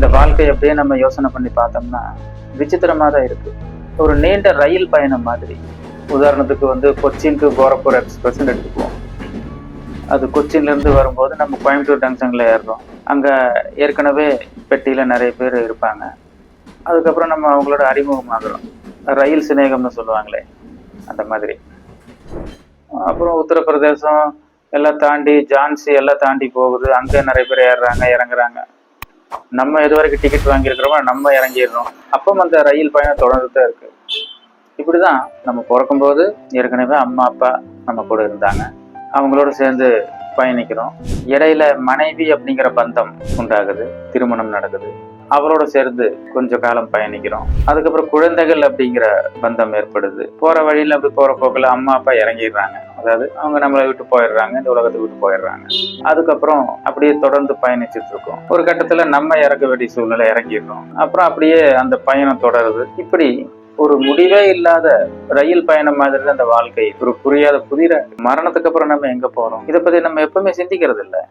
இந்த வாழ்க்கை அப்படியே நம்ம யோசனை பண்ணி பார்த்தோம்னா விசித்திரமா தான் இருக்கு. ஒரு நீண்ட ரயில் பயணம் மாதிரி. உதாரணத்துக்கு கொச்சின் டு கோரக்பூர் எக்ஸ்பிரஸ் எடுத்துக்குவோம். அது கொச்சின்ல இருந்து வரும்போது நம்ம கோயம்புத்தூர் ஜங்ஷன்ல ஏறுறோம். அங்க ஏற்கனவே பெட்டியில நிறைய பேர் இருப்பாங்க. அதுக்கப்புறம் நம்ம அவங்களோட அறிமுகமாகிறோம். ரயில் சிநேகம்னு சொல்லுவாங்களே அந்த மாதிரி. அப்புறம் உத்தரப்பிரதேசம் எல்லாம் தாண்டி ஜான்சி எல்லாம் தாண்டி போகுது. அங்க நிறைய பேர் ஏறுறாங்க இறங்குறாங்க. நம்ம எது வரைக்கும் டிக்கெட் வாங்கியிருக்கிறோமோ நம்ம இறங்கிடுறோம். அப்போ அந்த ரயில் பயணம் தொடர்ந்து தான் இருக்கு. இப்படிதான் நம்ம பிறக்கும்போது ஏற்கனவே அம்மா அப்பா நம்ம கூட இருந்தாங்க. அவங்களோட சேர்ந்து பயணிக்கிறோம். இடையில மனைவி அப்படிங்கிற பந்தம் உண்டாகுது, திருமணம் நடக்குது. அவரோட சேர்ந்து கொஞ்ச காலம் பயணிக்கிறோம். அதுக்கப்புறம் குழந்தைகள் அப்படிங்கிற பந்தம் ஏற்படுது. போற வழியில அப்படி போற போக்குல அம்மா அப்பா இறங்கிடுறாங்க. அதாவது அவங்க நம்மளை விட்டு போயிடுறாங்க, இந்த உலகத்தை விட்டு போயிடுறாங்க. அதுக்கப்புறம் அப்படியே தொடர்ந்து பயணிச்சுட்டு இருக்கோம். ஒரு கட்டத்துல நம்ம இறக்க வேண்டிய சூழ்நிலை இறங்கிடுறோம். அப்புறம் அப்படியே அந்த பயணம் தொடருது. இப்படி ஒரு முடிவே இல்லாத ரயில் பயணம் மாதிரி அந்த வாழ்க்கை. ஒரு புரியாத புதிர மரணத்துக்கு அப்புறம் நம்ம எங்க போறோம், இதை பத்தி நம்ம எப்பவுமே சிந்திக்கிறது இல்லை.